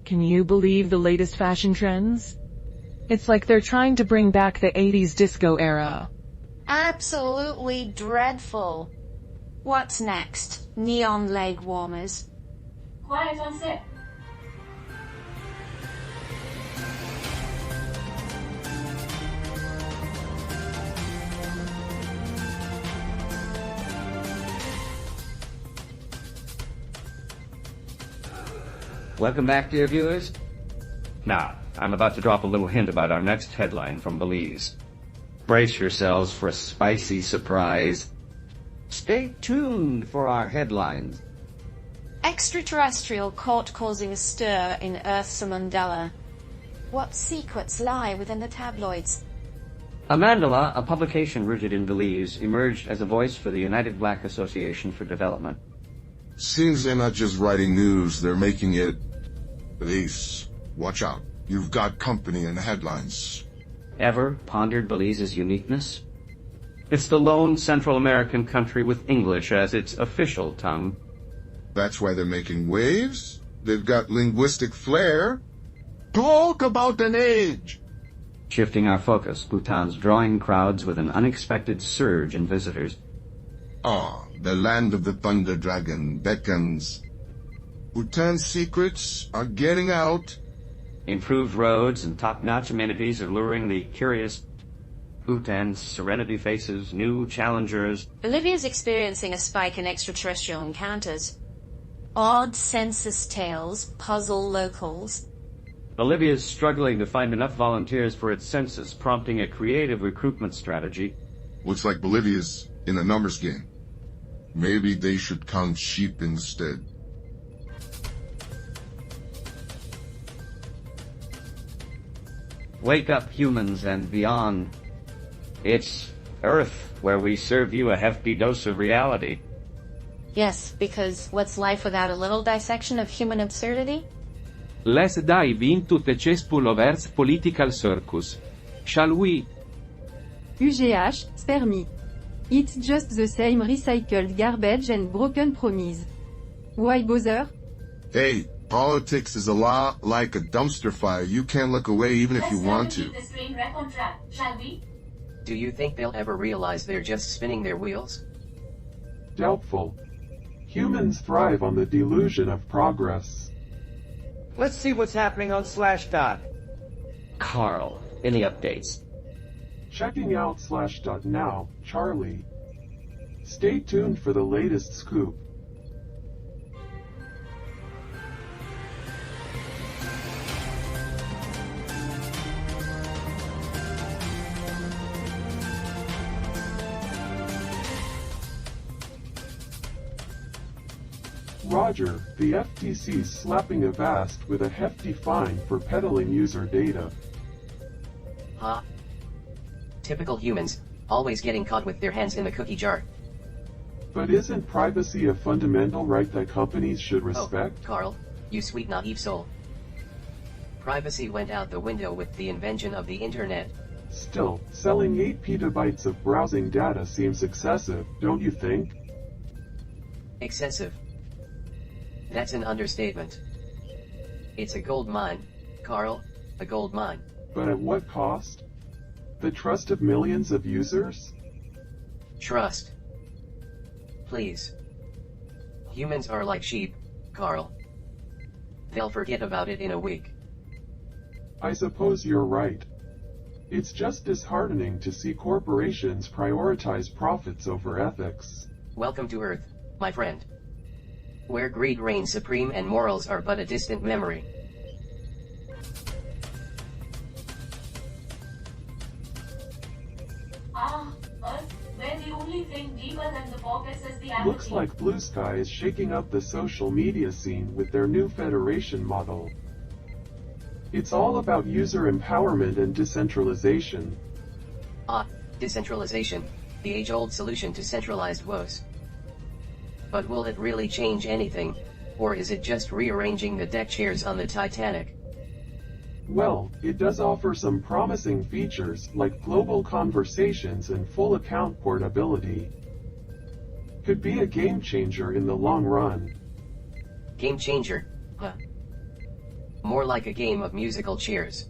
Can you believe the latest fashion trends? It's like they're trying to bring back the 80s disco era. Absolutely dreadful. What's next? Neon leg warmers. Quiet on set. Welcome back, dear viewers. Now, I'm about to drop a little hint about our next headline from Belize. Brace yourselves for a spicy surprise. Stay tuned for our headlines. Extraterrestrial caught causing a stir in Earth's Mandela. What secrets lie within the tabloids? Amandala, a publication rooted in Belize, emerged as a voice for the United Black Association for Development. Seems they're not just writing news, they're making it... Belize, watch out. You've got company in the headlines. Ever pondered Belize's uniqueness? It's the lone Central American country with English as its official tongue. That's why they're making waves? They've got linguistic flair. Talk about an age! Shifting our focus, Bhutan's drawing crowds with an unexpected surge in visitors. The land of the thunder dragon beckons. Bhutan's secrets are getting out. Improved roads and top-notch amenities are luring the curious. Bhutan's serenity faces new challengers. Bolivia's experiencing a spike in extraterrestrial encounters. Odd census tales puzzle locals. Bolivia's struggling to find enough volunteers for its census, prompting a creative recruitment strategy. Looks like Bolivia's in a numbers game. Maybe they should count sheep instead. Wake up, humans and beyond. It's Earth, where we serve you a hefty dose of reality. Yes, because what's life without a little dissection of human absurdity? Let's dive into the cesspool of Earth's political circus. Shall we? UGH, Spermi. It's just the same recycled garbage and broken promise. Why bother? Hey, politics is a lot like a dumpster fire. You can't look away even if you want to. Keep this train wreck on track, shall we? Do you think they'll ever realize they're just spinning their wheels? Doubtful. Humans thrive on the delusion of progress. Let's see what's happening on Slashdot. Carl, any updates? Checking out Slashdot now, Charlie. Stay tuned for the latest scoop. Roger, the FTC's slapping Avast with a hefty fine for peddling user data. Huh? Typical humans, always getting caught with their hands in the cookie jar. But isn't privacy a fundamental right that companies should respect? Oh, Carl, you sweet naive soul. Privacy went out the window with the invention of the internet. Still, selling 8 petabytes of browsing data seems excessive, don't you think? Excessive. That's an understatement. It's a gold mine, Carl, a gold mine. But at what cost? The trust of millions of users? Trust. Please. Humans are like sheep, Carl. They'll forget about it in a week. I suppose you're right. It's just disheartening to see corporations prioritize profits over ethics. Welcome to Earth, my friend. Where greed reigns supreme and morals are but a distant memory. Earth, where the only thing deeper than the pockets is the apathy. Looks like Blue Sky is shaking up the social media scene with their new federation model. It's all about user empowerment and decentralization. Decentralization, the age-old solution to centralized woes. But will it really change anything, or is it just rearranging the deck chairs on the Titanic? Well, it does offer some promising features like global conversations and full account portability. Could be a game changer in the long run. Game changer, huh? More like a game of musical chairs.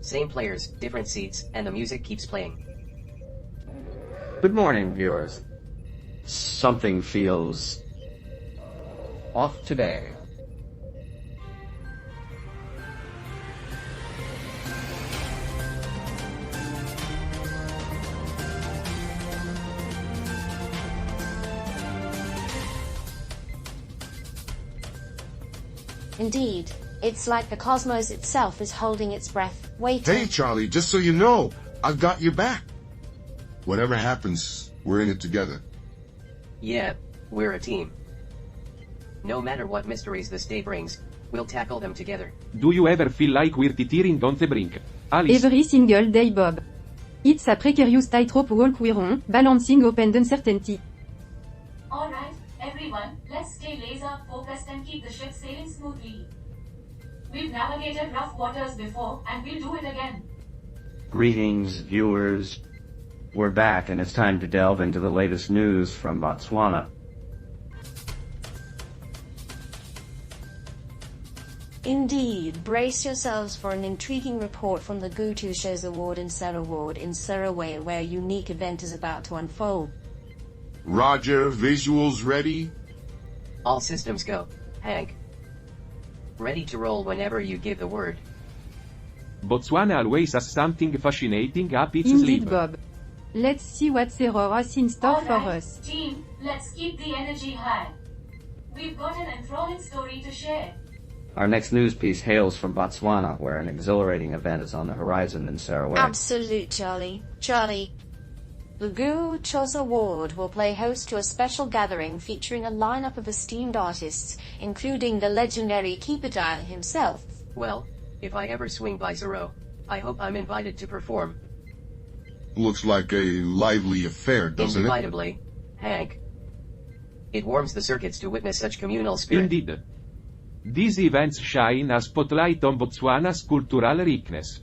Same players, different seats, and the music keeps playing. Good morning, viewers. Something feels off today. Indeed, it's like the cosmos itself is holding its breath, waiting. Hey, Charlie, just so you know, I've got your back. Whatever happens, we're in it together. Yeah, we're a team. No matter what mysteries this day brings, we'll tackle them together. Do you ever feel like we're teetering on the brink? Alice? Every single day, Bob. It's a precarious tightrope walk we're on, balancing open uncertainty. Alright, everyone, let's stay laser focused and keep the ship sailing smoothly. We've navigated rough waters before, and we'll do it again. Greetings, viewers. We're back, and it's time to delve into the latest news from Botswana. Indeed, brace yourselves for an intriguing report from the Gutu Shows Award in Saraway, where a unique event is about to unfold. Roger, visuals ready? All systems go. Hank. Ready to roll whenever you give the word. Botswana always has something fascinating up its Indeed, sleeve. Bob. Let's see what Seror has in store for Alright, us. team, let's keep the energy high. We've got an enthralling story to share. Our next news piece hails from Botswana, where an exhilarating event is on the horizon in Saraway. Absolute, Charlie. The Gutu Shows Award will play host to a special gathering featuring a lineup of esteemed artists, including the legendary Keepadai himself. Well, if I ever swing by Zero, I hope I'm invited to perform. Looks like a lively affair, doesn't it? Indubitably. Hank. It warms the circuits to witness such communal spirit. Indeed. These events shine a spotlight on Botswana's cultural richness.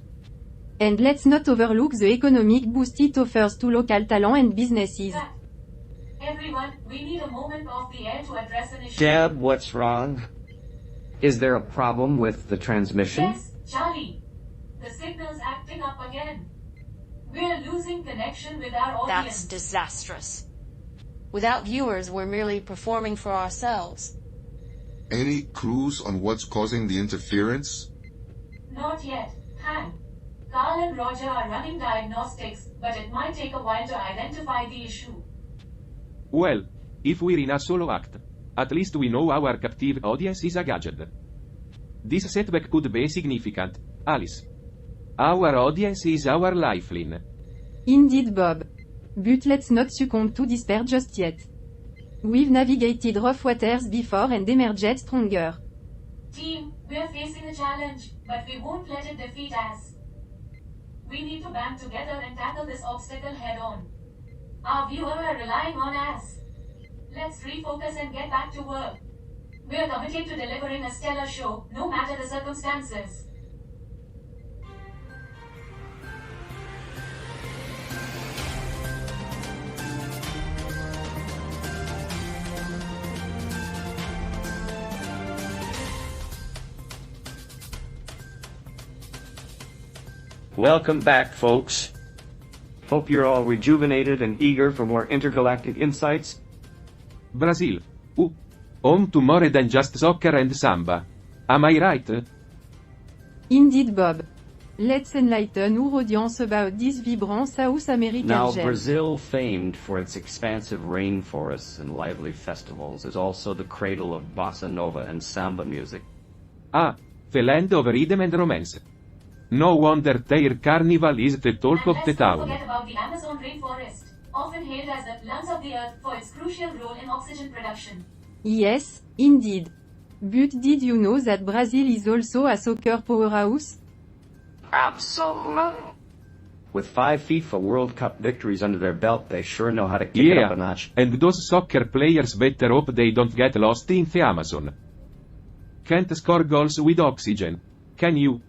And let's not overlook the economic boost it offers to local talent and businesses. Everyone, we need a moment off the air to address an issue. Deb, what's wrong? Is there a problem with the transmission? Yes, Charlie. The signal's acting up again. We're losing connection with our audience. That's disastrous. Without viewers, we're merely performing for ourselves. Any clues on what's causing the interference? Not yet, Hank. Carl and Roger are running diagnostics, but it might take a while to identify the issue. Well, if we're in a solo act, at least we know our captive audience is engaged. This setback could be significant, Alice. Our audience is our lifeline. Indeed, Bob. But let's not succumb to despair just yet. We've navigated rough waters before and emerged stronger. Team, we're facing a challenge, but we won't let it defeat us. We need to band together and tackle this obstacle head-on. Our viewers are relying on us. Let's refocus and get back to work. We're committed to delivering a stellar show, no matter the circumstances. Welcome back, folks. Hope you're all rejuvenated and eager for more intergalactic insights. Brazil. Home to more than just soccer and samba. Am I right? Indeed, Bob. Let's enlighten our audience about this vibrant South American Now, gem. Brazil, famed for its expansive rainforests and lively festivals, is also the cradle of bossa nova and samba music. The land of rhythm and romance. No wonder their carnival is the talk And of the let's not town. forget about the Amazon rainforest, often hailed as the lungs of the earth for its crucial role in oxygen production. Yes, indeed. But did you know that Brazil is also a soccer powerhouse? Absolutely. With 5 FIFA World Cup victories under their belt, they sure know how to kick it up a Yeah, notch. and those soccer players better hope they don't get lost in the Amazon. Can't score goals with oxygen. Can you?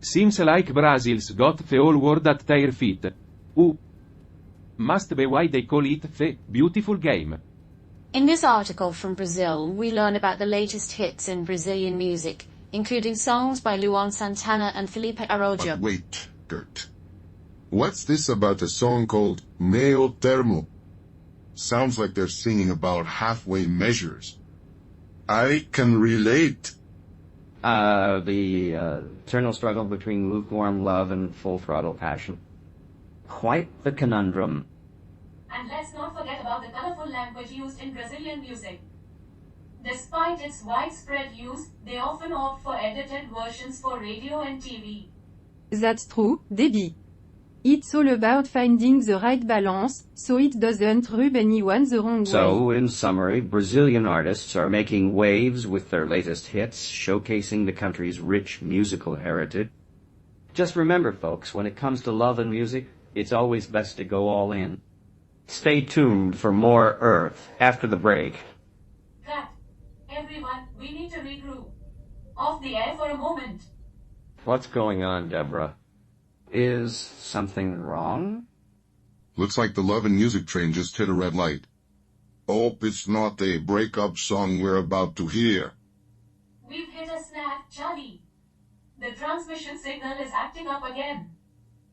Seems like Brazil's got the whole world at their feet. Must be why they call it the beautiful game. In this article from Brazil, we learn about the latest hits in Brazilian music, including songs by Luan Santana and Felipe Arroyo. But wait, Gert. What's this about a song called Neo Termo? Sounds like they're singing about halfway measures. I can relate. The eternal struggle between lukewarm love and full throttle passion. Quite the conundrum. And let's not forget about the colorful language used in Brazilian music. Despite its widespread use, they often opt for edited versions for radio and TV. That's true, Debbie. It's all about finding the right balance, so it doesn't rub anyone the wrong way. So, in summary, Brazilian artists are making waves with their latest hits, showcasing the country's rich musical heritage. Just remember, folks, when it comes to love and music, it's always best to go all in. Stay tuned for more Earth after the break. Cut. Everyone, we need to regroup. Off the air for a moment. What's going on, Deborah? Is something wrong? Looks like the love and music train just hit a red light. Hope it's not a breakup song we're about to hear. We've hit a snag, Charlie. The transmission signal is acting up again.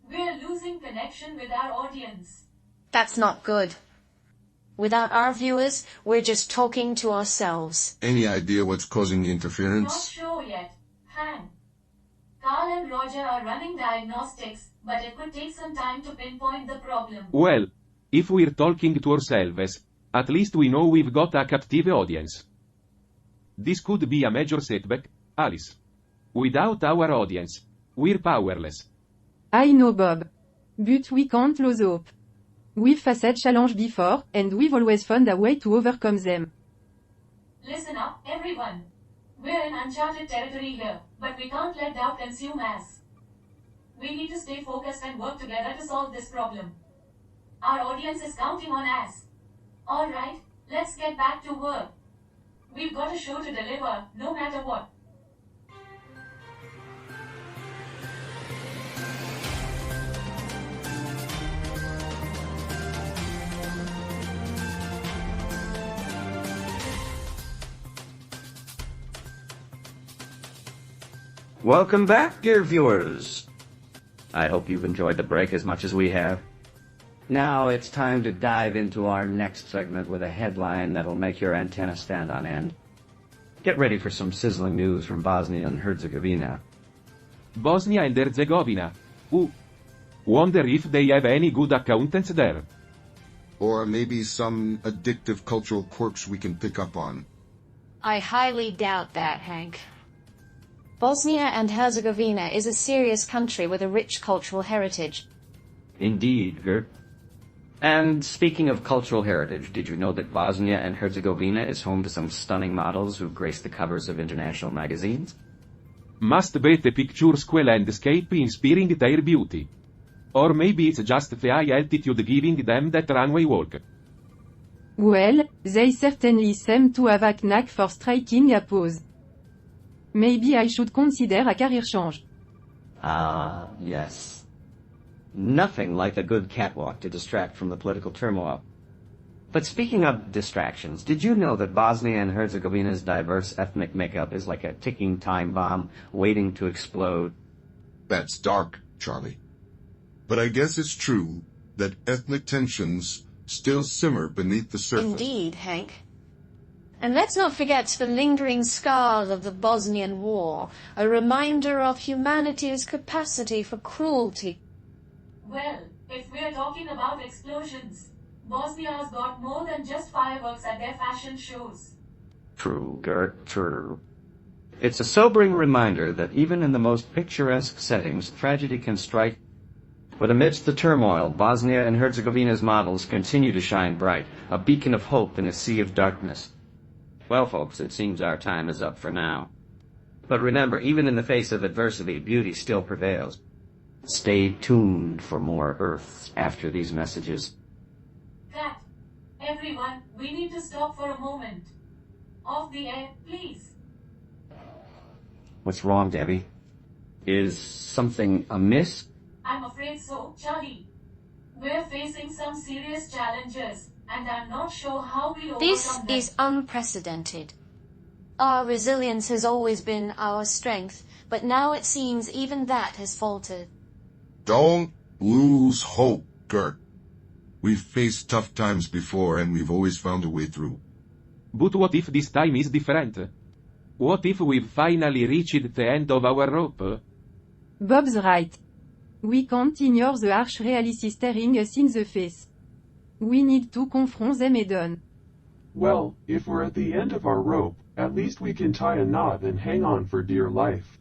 We're losing connection with our audience. That's not good. Without our viewers, we're just talking to ourselves. Any idea what's causing the Not interference? sure yet, Hank. Carl and Roger are running diagnostics, but it could take some time to pinpoint the problem. Well, if we're talking to ourselves, at least we know we've got a captive audience. This could be a major setback, Alice. Without our audience, we're powerless. I know, Bob. But we can't lose hope. We've faced challenge before, and we've always found a way to overcome them. Listen up, everyone. We're in uncharted territory here, but we can't let doubt consume us. We need to stay focused and work together to solve this problem. Our audience is counting on us. Alright, let's get back to work. We've got a show to deliver, no matter what. Welcome back, dear viewers. I hope you've enjoyed the break as much as we have. Now it's time to dive into our next segment with a headline that'll make your antenna stand on end. Get ready for some sizzling news from Bosnia and Herzegovina. Bosnia and Herzegovina. Wonder if they have any good accountants there. Or maybe some addictive cultural quirks we can pick up on. I highly doubt that, Hank. Bosnia and Herzegovina is a serious country with a rich cultural heritage. Indeed, Gert. And speaking of cultural heritage, did you know that Bosnia and Herzegovina is home to some stunning models who grace the covers of international magazines? Must be the picturesque landscape inspiring their beauty. Or maybe it's just the high altitude giving them that runway walk. Well, they certainly seem to have a knack for striking a pose. Maybe I should consider a career change. Ah, yes. Nothing like a good catwalk to distract from the political turmoil. But speaking of distractions, did you know that Bosnia and Herzegovina's diverse ethnic makeup is like a ticking time bomb waiting to explode? That's dark, Charlie. But I guess it's true that ethnic tensions still simmer beneath the surface. Indeed, Hank. And let's not forget the lingering scars of the Bosnian War, a reminder of humanity's capacity for cruelty. Well, if we're talking about explosions, Bosnia's got more than just fireworks at their fashion shows. True, Gert, true. It's a sobering reminder that even in the most picturesque settings, tragedy can strike. But amidst the turmoil, Bosnia and Herzegovina's models continue to shine bright, a beacon of hope in a sea of darkness. Well, folks, it seems our time is up for now. But remember, even in the face of adversity, beauty still prevails. Stay tuned for more Earths after these messages. Cut. Everyone, we need to stop for a moment. Off the air, please. What's wrong, Debbie? Is something amiss? I'm afraid so, Charlie. We're facing some serious challenges, and I'm not sure how we'll This overcome them. is unprecedented. Our resilience has always been our strength, but now it seems even that has faltered. Don't lose hope, Gert. We've faced tough times before and we've always found a way through. But what if this time is different? What if we've finally reached the end of our rope? Bob's right. We can't ignore the harsh reality staring us in the face. We need to confront them head on. Well, if we're at the end of our rope, at least we can tie a knot and hang on for dear life.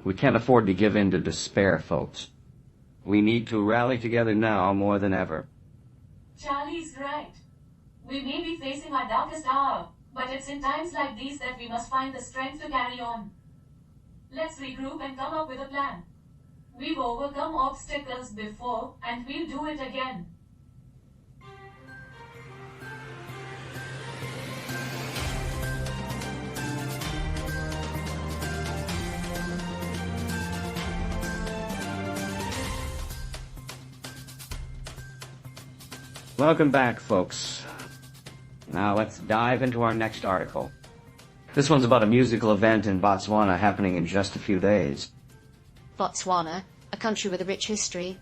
We can't afford to give in to despair, folks. We need to rally together now more than ever. Charlie's right. We may be facing our darkest hour, but it's in times like these that we must find the strength to carry on. Let's regroup and come up with a plan. We've overcome obstacles before, and we'll do it again. Welcome back, folks. Now let's dive into our next article. This one's about a musical event in Botswana happening in just a few days. Botswana, a country with a rich history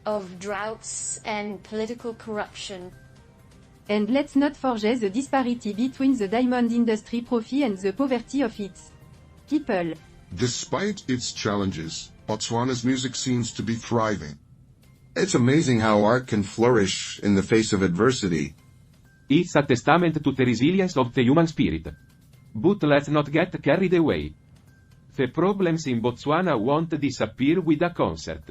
of droughts and political corruption. And let's not forget the disparity between the diamond industry profit and the poverty of its people. Despite its challenges, Botswana's music seems to be thriving. It's amazing how art can flourish in the face of adversity. It's a testament to the resilience of the human spirit. But let's not get carried away. The problems in Botswana won't disappear with a concert.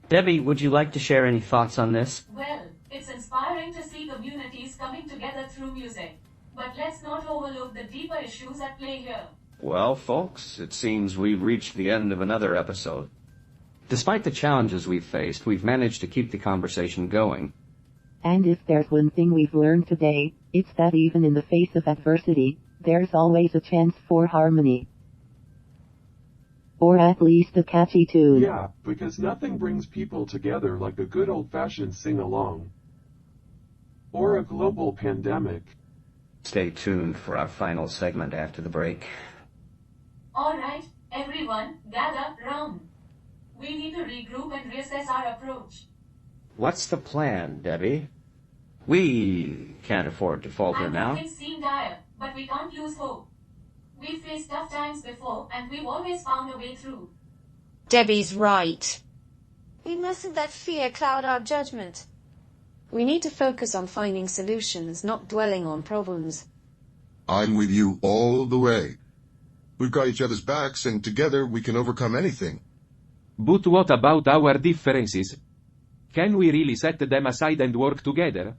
Debbie, would you like to share any thoughts on this? Well, it's inspiring to see communities coming together through music. But let's not overlook the deeper issues at play here. Well, folks, it seems we've reached the end of another episode. Despite the challenges we've faced, we've managed to keep the conversation going. And if there's one thing we've learned today, it's that even in the face of adversity, there's always a chance for harmony. Or at least a catchy tune. Yeah, because nothing brings people together like a good old-fashioned sing-along. Or a global pandemic. Stay tuned for our final segment after the break. Alright, everyone, gather round. We need to regroup and reassess our approach. What's the plan, Debbie? We can't afford to falter I know now. things seem dire, but we can't lose hope. We've faced tough times before, and we've always found a way through. Debbie's right. We mustn't let fear cloud our judgment. We need to focus on finding solutions, not dwelling on problems. I'm with you all the way. We've got each other's backs and together we can overcome anything. But what about our differences? Can we really set them aside and work together?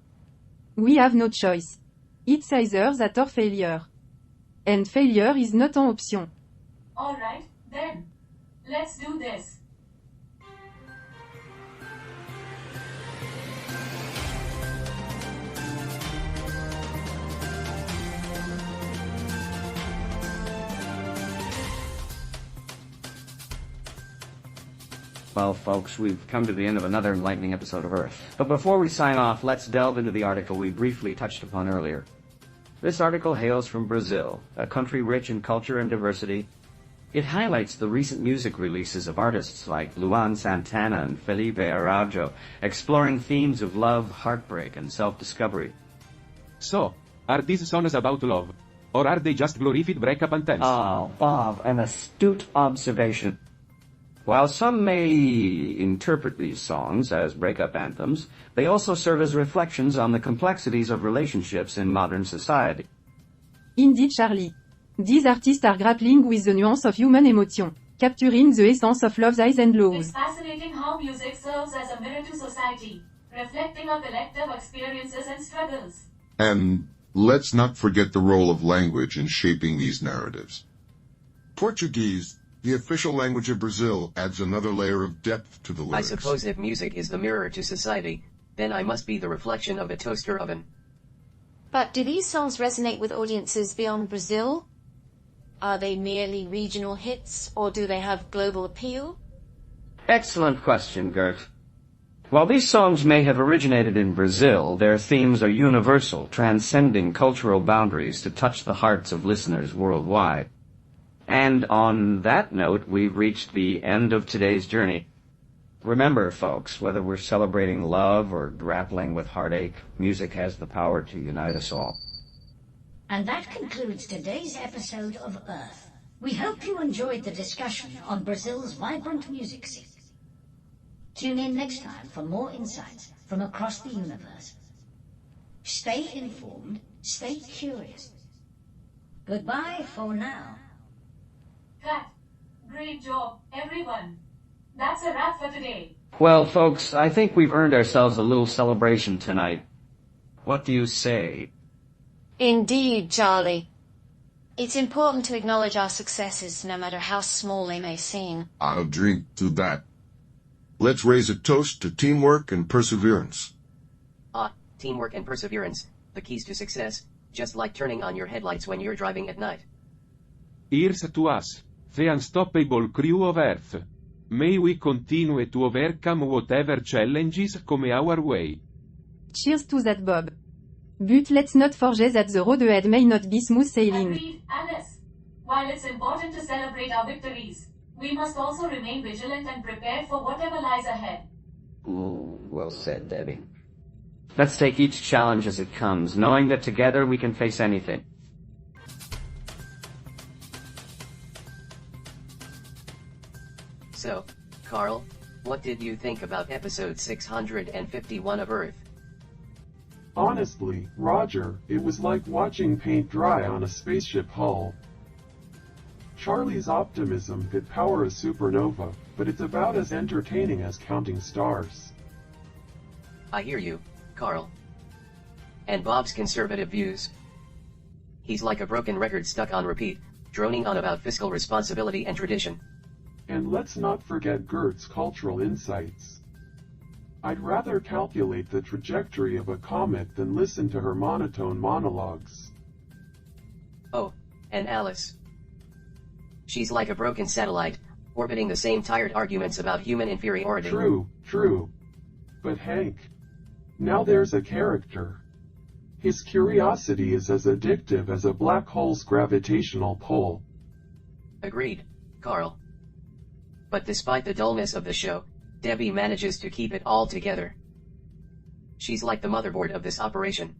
We have no choice. It's either that or failure. And failure is not an option. Alright, then. Let's do this. Well, folks, we've come to the end of another enlightening episode of Earth. But before we sign off, let's delve into the article we briefly touched upon earlier. This article hails from Brazil, a country rich in culture and diversity. It highlights the recent music releases of artists like Luan Santana and Felipe Araujo, exploring themes of love, heartbreak, and self-discovery. So, are these songs about love? Or are they just glorified breakup anthems? Oh, Bob, an astute observation. While some may interpret these songs as breakup anthems, they also serve as reflections on the complexities of relationships in modern society. Indeed, Charlie. These artists are grappling with the nuance of human emotion, capturing the essence of love's highs and lows. It's fascinating how music serves as a mirror to society, reflecting our collective experiences and struggles. And let's not forget the role of language in shaping these narratives. Portuguese, the official language of Brazil, adds another layer of depth to the I lyrics. suppose if music is the mirror to society, then I must be the reflection of a toaster oven. But do these songs resonate with audiences beyond Brazil? Are they merely regional hits, or do they have global appeal? Excellent question, Gert. While these songs may have originated in Brazil, their themes are universal, transcending cultural boundaries to touch the hearts of listeners worldwide. And on that note, we've reached the end of today's journey. Remember, folks, whether we're celebrating love or grappling with heartache, music has the power to unite us all. And that concludes today's episode of Earth. We hope you enjoyed the discussion on Brazil's vibrant music scene. Tune in next time for more insights from across the universe. Stay informed, stay curious. Goodbye for now. Cut. Great job, everyone. That's a wrap for today. Well, folks, I think we've earned ourselves a little celebration tonight. What do you say? Indeed, Charlie. It's important to acknowledge our successes, no matter how small they may seem. I'll drink to that. Let's raise a toast to teamwork and perseverance. Teamwork and perseverance, the keys to success, just like turning on your headlights when you're driving at night. Here's to us, the unstoppable crew of Earth. May we continue to overcome whatever challenges come our way. Cheers to that, Bob. But let's not forget that the road ahead may not be smooth sailing. Agreed, Alice. While it's important to celebrate our victories, we must also remain vigilant and prepared for whatever lies ahead. Ooh, well said, Debbie. Let's take each challenge as it comes, knowing that together we can face anything. So, Carl, what did you think about episode 651 of Earth? Honestly, Roger, it was like watching paint dry on a spaceship hull. Charlie's optimism could power a supernova, but it's about as entertaining as counting stars. I hear you, Carl. And Bob's conservative views? He's like a broken record stuck on repeat, droning on about fiscal responsibility and tradition. And let's not forget Gert's cultural insights. I'd rather calculate the trajectory of a comet than listen to her monotone monologues. Oh, and Alice. She's like a broken satellite, orbiting the same tired arguments about human inferiority. True. But Hank, now there's a character. His curiosity is as addictive as a black hole's gravitational pull. Agreed, Carl. But despite the dullness of the show, Debbie manages to keep it all together. She's like the motherboard of this operation.